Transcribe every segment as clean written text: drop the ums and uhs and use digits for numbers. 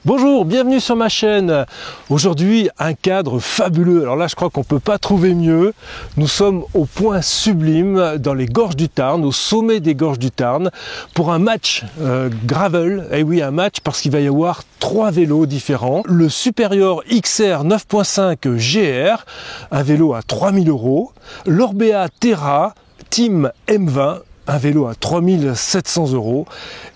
Bonjour, bienvenue sur ma chaîne. Aujourd'hui, un cadre fabuleux. Alors là, je crois qu'on ne peut pas trouver mieux. Nous sommes au point sublime, dans les gorges du Tarn, au sommet des gorges du Tarn, pour un match gravel. Et oui, un match parce qu'il va y avoir 3 vélos différents. Le Superior XR 9.5 GR, un vélo à 3000 €. L'Orbea Terra Team M20, un vélo à 3700 €,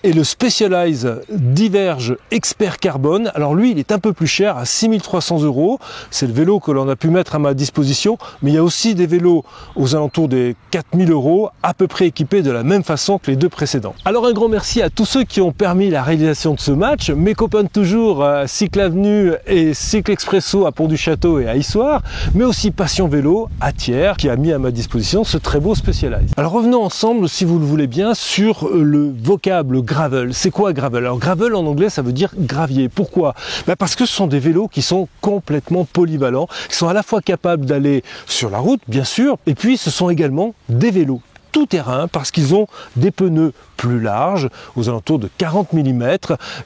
et le Specialized Diverge Expert Carbone. Alors lui, il est un peu plus cher, à 6300 €. C'est le vélo que l'on a pu mettre à ma disposition, mais il y a aussi des vélos aux alentours des 4000 €, à peu près équipés de la même façon que les deux précédents. Alors un grand merci à tous ceux qui ont permis la réalisation de ce match, mes copains de toujours, Cycle Avenue et Cycle Expresso à Pont-du-Château et à Issoire, mais aussi Passion Vélo à Thiers, qui a mis à ma disposition ce très beau Specialized. Alors revenons ensemble, si vous le voulez bien, sur le vocable gravel. C'est quoi gravel? Alors gravel en anglais, ça veut dire gravier. Pourquoi? Parce que ce sont des vélos qui sont complètement polyvalents, qui sont à la fois capables d'aller sur la route, bien sûr, et puis ce sont également des vélos tout terrain parce qu'ils ont des pneus plus larges, aux alentours de 40 mm,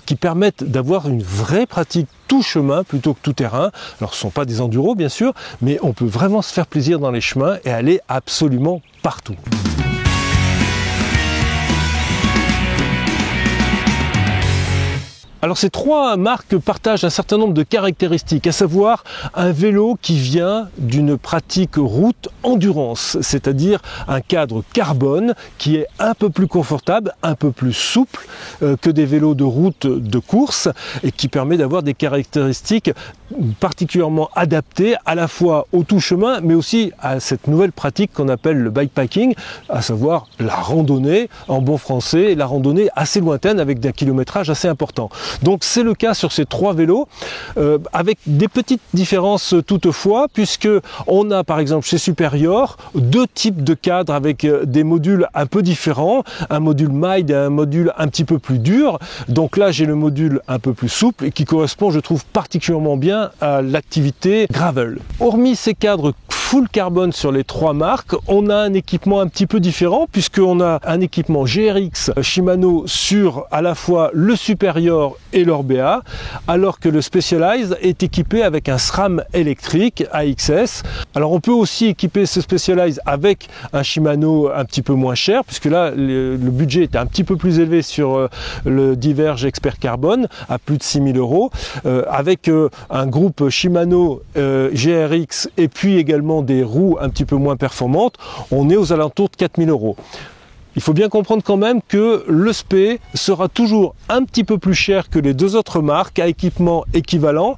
qui permettent d'avoir une vraie pratique tout chemin plutôt que tout terrain. Alors ce ne sont pas des enduros bien sûr, mais on peut vraiment se faire plaisir dans les chemins et aller absolument partout. Alors ces 3 marques partagent un certain nombre de caractéristiques, à savoir un vélo qui vient d'une pratique route endurance, c'est-à-dire un cadre carbone qui est un peu plus confortable, un peu plus souple que des vélos de route de course et qui permet d'avoir des caractéristiques particulièrement adaptées à la fois au tout chemin mais aussi à cette nouvelle pratique qu'on appelle le bikepacking, à savoir la randonnée en bon français, la randonnée assez lointaine avec un kilométrage assez important. Donc c'est le cas sur ces 3 vélos, avec des petites différences toutefois, puisque on a par exemple chez Superior 2 types de cadres avec des modules un peu différents, un module mild et un module un petit peu plus dur. Donc là j'ai le module un peu plus souple et qui correspond, je trouve, particulièrement bien à l'activité gravel. Hormis ces cadres full carbone sur les 3 marques, on a un équipement un petit peu différent puisqu'on a un équipement GRX Shimano sur à la fois le Superior et l'Orbea, alors que le Specialized est équipé avec un SRAM électrique AXS. Alors on peut aussi équiper ce Specialized avec un Shimano un petit peu moins cher, puisque là le budget est un petit peu plus élevé sur le Diverge Expert Carbone, à plus de 6000 €, avec un groupe Shimano GRX et puis également des roues un petit peu moins performantes, on est aux alentours de 4000 €. Il faut bien comprendre quand même que le SPE sera toujours un petit peu plus cher que les 2 autres marques à équipement équivalent,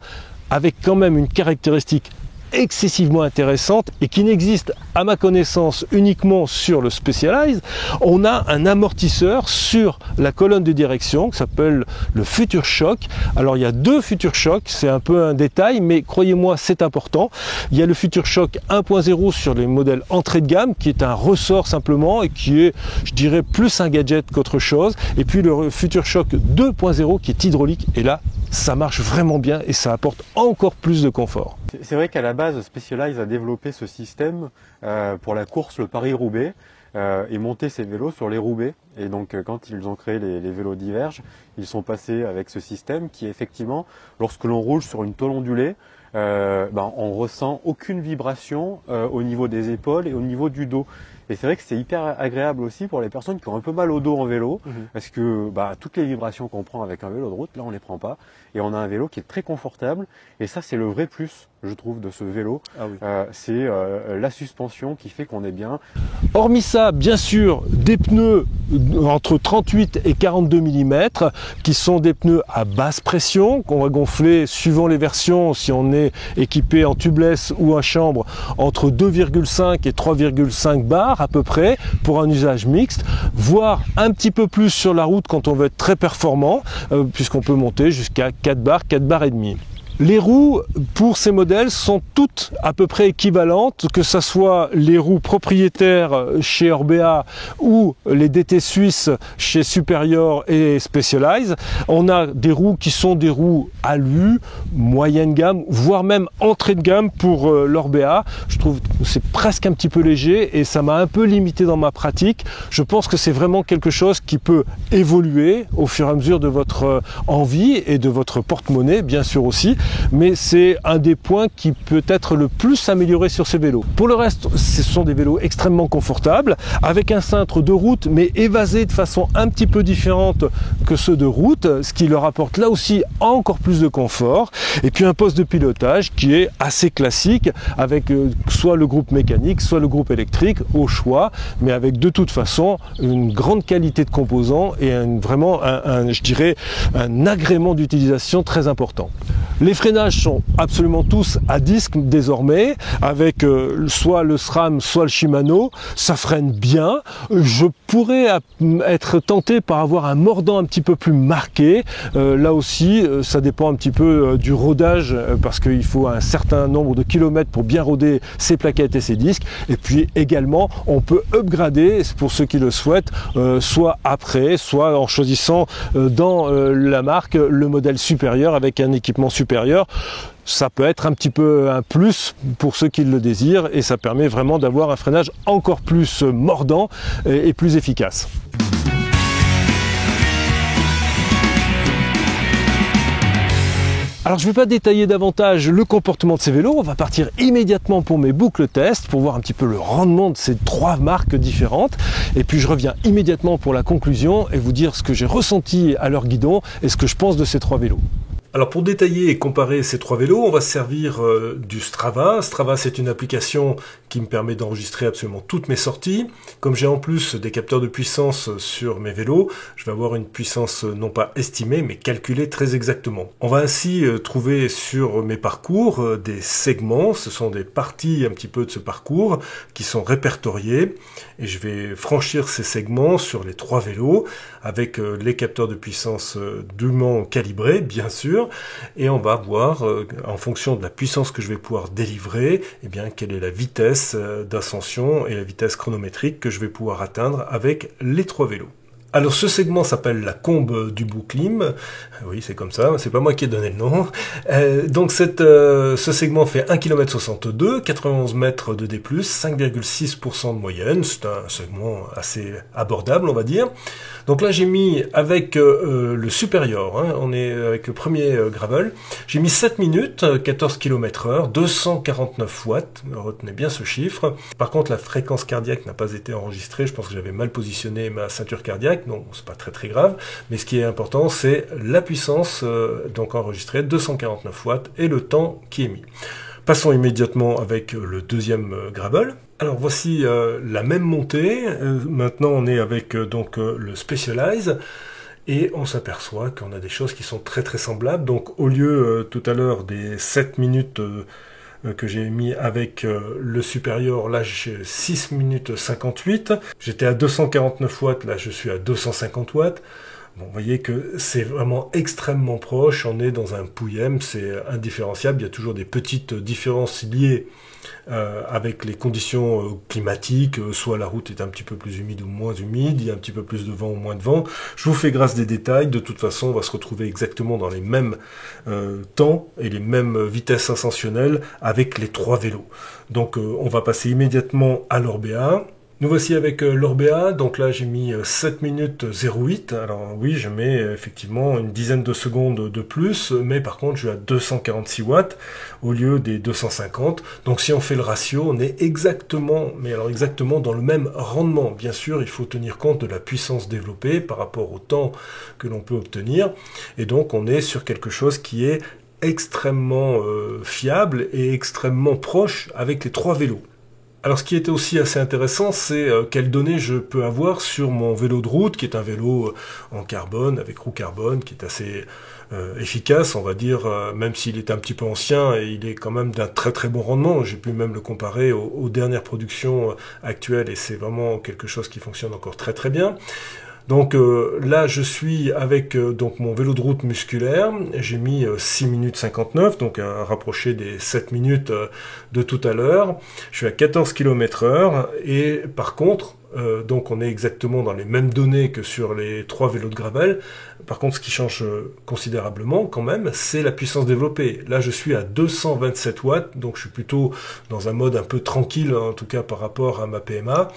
avec quand même une caractéristique excessivement intéressante et qui n'existe à ma connaissance uniquement sur le Specialized. On a un amortisseur sur la colonne de direction qui s'appelle le Future Shock. Alors il y a 2 Future Shock, c'est un peu un détail mais croyez-moi c'est important. Il y a le Future Shock 1.0 sur les modèles entrée de gamme qui est un ressort simplement et qui est, je dirais, plus un gadget qu'autre chose, et puis le Future Shock 2.0 qui est hydraulique, et là ça marche vraiment bien et ça apporte encore plus de confort. C'est vrai qu'à la base, Specialized a développé ce système pour la course, le Paris-Roubaix, et monté ses vélos sur les Roubaix. Et donc quand ils ont créé les vélos Diverge, ils sont passés avec ce système qui effectivement, lorsque l'on roule sur une tôle ondulée, on ressent aucune vibration au niveau des épaules et au niveau du dos. Et c'est vrai que c'est hyper agréable aussi pour les personnes qui ont un peu mal au dos en vélo, parce que toutes les vibrations qu'on prend avec un vélo de route, là on les prend pas, et on a un vélo qui est très confortable, et ça c'est le vrai plus, je trouve, de ce vélo. Ah oui. C'est la suspension qui fait qu'on est bien. Hormis ça, bien sûr, des pneus entre 38 et 42 mm, qui sont des pneus à basse pression, qu'on va gonfler suivant les versions, si on est équipé en tubeless ou en chambre, entre 2,5 et 3,5 bars à peu près, pour un usage mixte, voire un petit peu plus sur la route quand on veut être très performant, puisqu'on peut monter jusqu'à 4 bars et demi. Les roues pour ces modèles sont toutes à peu près équivalentes, que ce soit les roues propriétaires chez Orbea ou les DT suisses chez Superior et Specialized. On a des roues qui sont des roues alu, moyenne gamme, voire même entrée de gamme pour l'Orbea. Je trouve que c'est presque un petit peu léger et ça m'a un peu limité dans ma pratique. Je pense que c'est vraiment quelque chose qui peut évoluer au fur et à mesure de votre envie et de votre porte-monnaie, bien sûr aussi. Mais c'est un des points qui peut être le plus amélioré sur ces vélos. Pour le reste, ce sont des vélos extrêmement confortables, avec un cintre de route, mais évasé de façon un petit peu différente que ceux de route, ce qui leur apporte là aussi encore plus de confort. Et puis un poste de pilotage qui est assez classique, avec soit le groupe mécanique, soit le groupe électrique, au choix, mais avec de toute façon une grande qualité de composants et vraiment je dirais, un agrément d'utilisation très important. Les freinages sont absolument tous à disque désormais, avec soit le SRAM, soit le Shimano. Ça freine bien. Je pourrais être tenté par avoir un mordant un petit peu plus marqué. Là aussi, ça dépend un petit peu du rodage, parce qu'il faut un certain nombre de kilomètres pour bien roder ses plaquettes et ses disques. Et puis également, on peut upgrader, pour ceux qui le souhaitent, soit après, soit en choisissant dans la marque le modèle supérieur avec un équipement supérieur. Ça peut être un petit peu un plus pour ceux qui le désirent et ça permet vraiment d'avoir un freinage encore plus mordant et plus efficace. Alors je ne vais pas détailler davantage le comportement de ces vélos, on va partir immédiatement pour mes boucles tests pour voir un petit peu le rendement de ces trois marques différentes et puis je reviens immédiatement pour la conclusion et vous dire ce que j'ai ressenti à leur guidon et ce que je pense de ces trois vélos. Alors pour détailler et comparer ces trois vélos, on va se servir du Strava. Strava, c'est une application qui me permet d'enregistrer absolument toutes mes sorties. Comme j'ai en plus des capteurs de puissance sur mes vélos, je vais avoir une puissance non pas estimée, mais calculée très exactement. On va ainsi trouver sur mes parcours des segments. Ce sont des parties un petit peu de ce parcours qui sont répertoriées. Et je vais franchir ces segments sur les trois vélos avec les capteurs de puissance dûment calibrés, bien sûr. Et on va voir, en fonction de la puissance que je vais pouvoir délivrer, eh bien, quelle est la vitesse d'ascension et la vitesse chronométrique que je vais pouvoir atteindre avec les trois vélos. Alors ce segment s'appelle la combe du Bouklim, oui c'est comme ça, c'est pas moi qui ai donné le nom. Donc ce segment fait 1 km 62, 91 mètres de D+, 5,6% de moyenne, c'est un segment assez abordable on va dire. Donc là j'ai mis avec le supérieur, hein, on est avec le premier gravel, j'ai mis 7 minutes, 14 km/h, 249 watts, retenez bien ce chiffre. Par contre la fréquence cardiaque n'a pas été enregistrée, je pense que j'avais mal positionné ma ceinture cardiaque, donc c'est pas très grave, mais ce qui est important c'est la puissance donc enregistrée, 249 watts et le temps qui est mis. Passons immédiatement avec le deuxième gravel. Alors voici la même montée, maintenant on est avec le Specialized et on s'aperçoit qu'on a des choses qui sont très semblables. Donc au lieu tout à l'heure des 7 minutes que j'ai mis avec le supérieur, là j'ai 6 minutes 58, j'étais à 249 watts, là je suis à 250 watts. Bon, vous voyez que c'est vraiment extrêmement proche, on est dans un POUIEM, c'est indifférenciable, il y a toujours des petites différences liées avec les conditions climatiques, soit la route est un petit peu plus humide ou moins humide, il y a un petit peu plus de vent ou moins de vent. Je vous fais grâce des détails, de toute façon on va se retrouver exactement dans les mêmes temps et les mêmes vitesses ascensionnelles avec les trois vélos. Donc on va passer immédiatement à l'Orbea. Nous voici avec l'Orbea, donc là j'ai mis 7 minutes 08, alors oui je mets effectivement une dizaine de secondes de plus, mais par contre je suis à 246 watts au lieu des 250, donc si on fait le ratio on est exactement, mais alors exactement dans le même rendement. Bien sûr il faut tenir compte de la puissance développée par rapport au temps que l'on peut obtenir, et donc on est sur quelque chose qui est extrêmement fiable et extrêmement proche avec les trois vélos. Alors ce qui était aussi assez intéressant, c'est quelles données je peux avoir sur mon vélo de route, qui est un vélo en carbone, avec roue carbone, qui est assez efficace, on va dire, même s'il est un petit peu ancien, et il est quand même d'un très bon rendement. J'ai pu même le comparer aux dernières productions actuelles, et c'est vraiment quelque chose qui fonctionne encore très bien. Donc là, je suis avec donc mon vélo de route musculaire. J'ai mis 6 minutes 59, donc à rapprocher des 7 minutes de tout à l'heure. Je suis à 14 km/h et par contre, donc on est exactement dans les mêmes données que sur les 3 vélos de gravel. Par contre, ce qui change considérablement quand même, c'est la puissance développée. Là, je suis à 227 watts, donc je suis plutôt dans un mode un peu tranquille, en tout cas par rapport à ma PMA.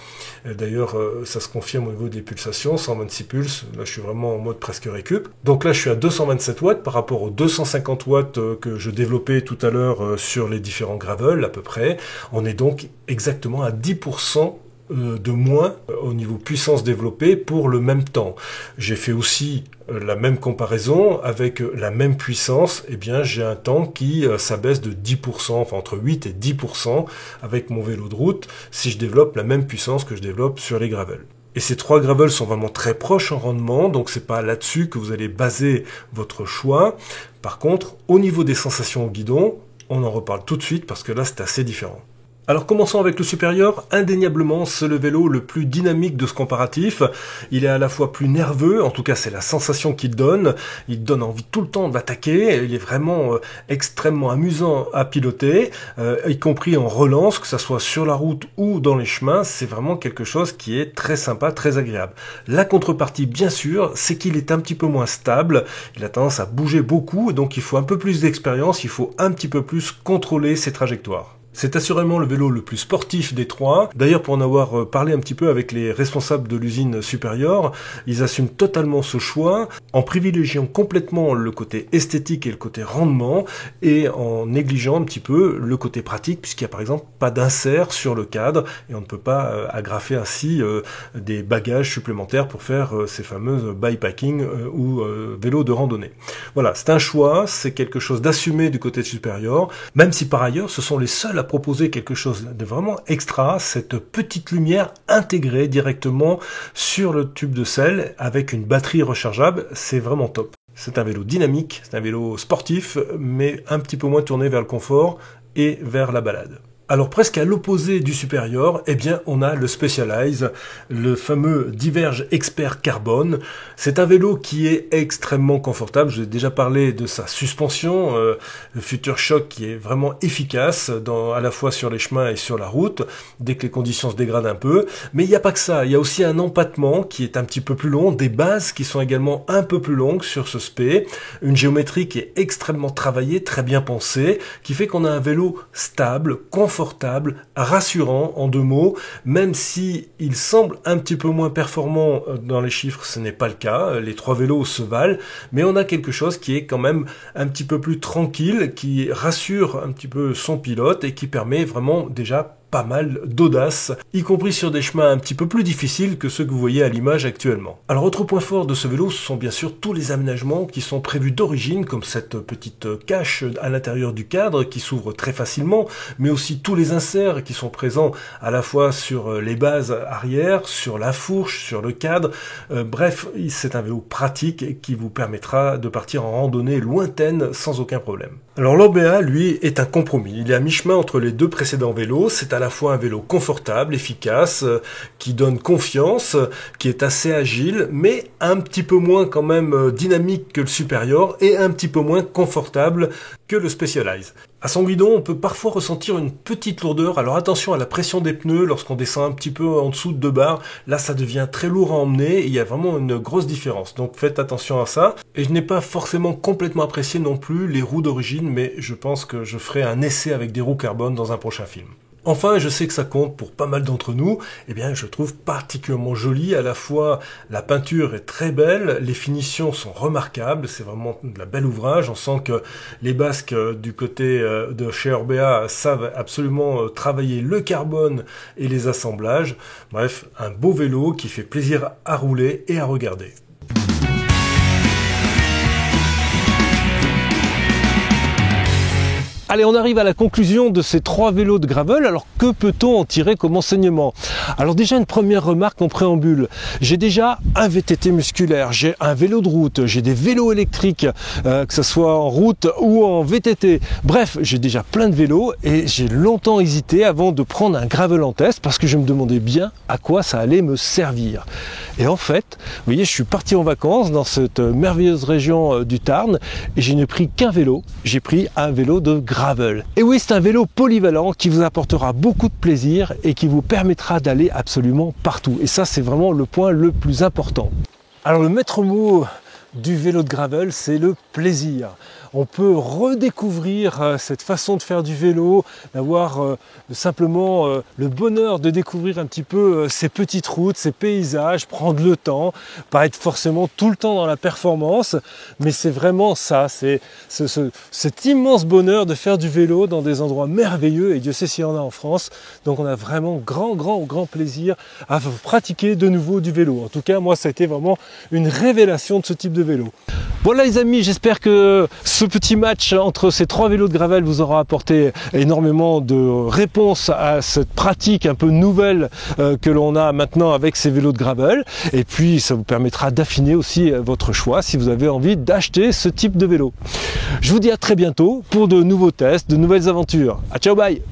D'ailleurs, ça se confirme au niveau des pulsations, 126 pulses. Là, je suis vraiment en mode presque récup. Donc là, je suis à 227 watts par rapport aux 250 watts que je développais tout à l'heure sur les différents gravels à peu près. On est donc exactement à 10% de moins au niveau puissance développée pour le même temps. J'ai fait aussi la même comparaison avec la même puissance, eh bien j'ai un temps qui s'abaisse de 10%, enfin entre 8 et 10% avec mon vélo de route si je développe la même puissance que je développe sur les gravels. Et ces 3 gravels sont vraiment très proches en rendement, donc c'est pas là-dessus que vous allez baser votre choix. Par contre, au niveau des sensations au guidon, on en reparle tout de suite parce que là c'est assez différent. Alors commençons avec le supérieur. Indéniablement, c'est le vélo le plus dynamique de ce comparatif. Il est à la fois plus nerveux, en tout cas c'est la sensation qu'il donne. Il donne envie tout le temps d'attaquer. Il est vraiment extrêmement amusant à piloter, y compris en relance, que ce soit sur la route ou dans les chemins. C'est vraiment quelque chose qui est très sympa, très agréable. La contrepartie, bien sûr, c'est qu'il est un petit peu moins stable. Il a tendance à bouger beaucoup, donc il faut un peu plus d'expérience, il faut un petit peu plus contrôler ses trajectoires. C'est assurément le vélo le plus sportif des 3. D'ailleurs, pour en avoir parlé un petit peu avec les responsables de l'usine supérieure, ils assument totalement ce choix en privilégiant complètement le côté esthétique et le côté rendement et en négligeant un petit peu le côté pratique puisqu'il n'y a par exemple pas d'insert sur le cadre et on ne peut pas agrafer ainsi des bagages supplémentaires pour faire ces fameuses bikepacking ou vélos de randonnée. Voilà, c'est un choix, c'est quelque chose d'assumé du côté supérieur, même si par ailleurs ce sont les seuls à proposer quelque chose de vraiment extra, cette petite lumière intégrée directement sur le tube de selle avec une batterie rechargeable, c'est vraiment top. C'est un vélo dynamique, c'est un vélo sportif, mais un petit peu moins tourné vers le confort et vers la balade. Alors presque à l'opposé du supérieur, eh bien on a le Specialized, le fameux Diverge Expert Carbone. C'est un vélo qui est extrêmement confortable. Je vous ai déjà parlé de sa suspension, le Future Shock qui est vraiment efficace à la fois sur les chemins et sur la route, dès que les conditions se dégradent un peu. Mais il n'y a pas que ça, il y a aussi un empattement qui est un petit peu plus long, des bases qui sont également un peu plus longues sur ce Spé, une géométrie qui est extrêmement travaillée, très bien pensée, qui fait qu'on a un vélo stable, confortable, rassurant en 2 mots, même si il semble un petit peu moins performant dans les chiffres, ce n'est pas le cas, les 3 vélos se valent, mais on a quelque chose qui est quand même un petit peu plus tranquille, qui rassure un petit peu son pilote et qui permet vraiment déjà pas mal d'audace, y compris sur des chemins un petit peu plus difficiles que ceux que vous voyez à l'image actuellement. Alors autre point fort de ce vélo, ce sont bien sûr tous les aménagements qui sont prévus d'origine, comme cette petite cache à l'intérieur du cadre qui s'ouvre très facilement, mais aussi tous les inserts qui sont présents à la fois sur les bases arrière, sur la fourche, sur le cadre. Bref, c'est un vélo pratique qui vous permettra de partir en randonnée lointaine sans aucun problème. Alors l'Orbea, lui, est un compromis. Il est à mi-chemin entre les 2 précédents vélos. C'est à la fois un vélo confortable, efficace, qui donne confiance, qui est assez agile, mais un petit peu moins quand même dynamique que le supérieur et un petit peu moins confortable que le Specialized. À son guidon, on peut parfois ressentir une petite lourdeur, alors attention à la pression des pneus lorsqu'on descend un petit peu en dessous de 2 barres, là ça devient très lourd à emmener et il y a vraiment une grosse différence, donc faites attention à ça. Et je n'ai pas forcément complètement apprécié non plus les roues d'origine, mais je pense que je ferai un essai avec des roues carbone dans un prochain film. Enfin, je sais que ça compte pour pas mal d'entre nous, eh bien je trouve particulièrement joli, à la fois la peinture est très belle, les finitions sont remarquables, c'est vraiment de la belle ouvrage, on sent que les Basques du côté de chez Orbea savent absolument travailler le carbone et les assemblages, bref, un beau vélo qui fait plaisir à rouler et à regarder. Allez, on arrive à la conclusion de ces 3 vélos de gravel. Alors, que peut-on en tirer comme enseignement? Alors déjà, une première remarque en préambule. J'ai déjà un VTT musculaire, j'ai un vélo de route, j'ai des vélos électriques, que ce soit en route ou en VTT. Bref, j'ai déjà plein de vélos et j'ai longtemps hésité avant de prendre un gravel en test parce que je me demandais bien à quoi ça allait me servir. Et en fait, vous voyez, je suis parti en vacances dans cette merveilleuse région du Tarn et je n'ai pris qu'un vélo. J'ai pris un vélo de gravel. Et oui, c'est un vélo polyvalent qui vous apportera beaucoup de plaisir et qui vous permettra d'aller absolument partout. Et ça, c'est vraiment le point le plus important. Alors, le maître mot du vélo de gravel, c'est le plaisir. On peut redécouvrir cette façon de faire du vélo, d'avoir simplement le bonheur de découvrir un petit peu ces petites routes, ces paysages, prendre le temps, pas être forcément tout le temps dans la performance, mais c'est vraiment ça, c'est cet immense bonheur de faire du vélo dans des endroits merveilleux, et Dieu sait s'il y en a en France. Donc on a vraiment grand plaisir à pratiquer de nouveau du vélo. En tout cas, moi, ça a été vraiment une révélation de ce type de vélo. Voilà les amis, j'espère que ce petit match entre ces 3 vélos de gravel vous aura apporté énormément de réponses à cette pratique un peu nouvelle que l'on a maintenant avec ces vélos de gravel. Et puis ça vous permettra d'affiner aussi votre choix si vous avez envie d'acheter ce type de vélo. Je vous dis à très bientôt pour de nouveaux tests, de nouvelles aventures. À ciao, bye!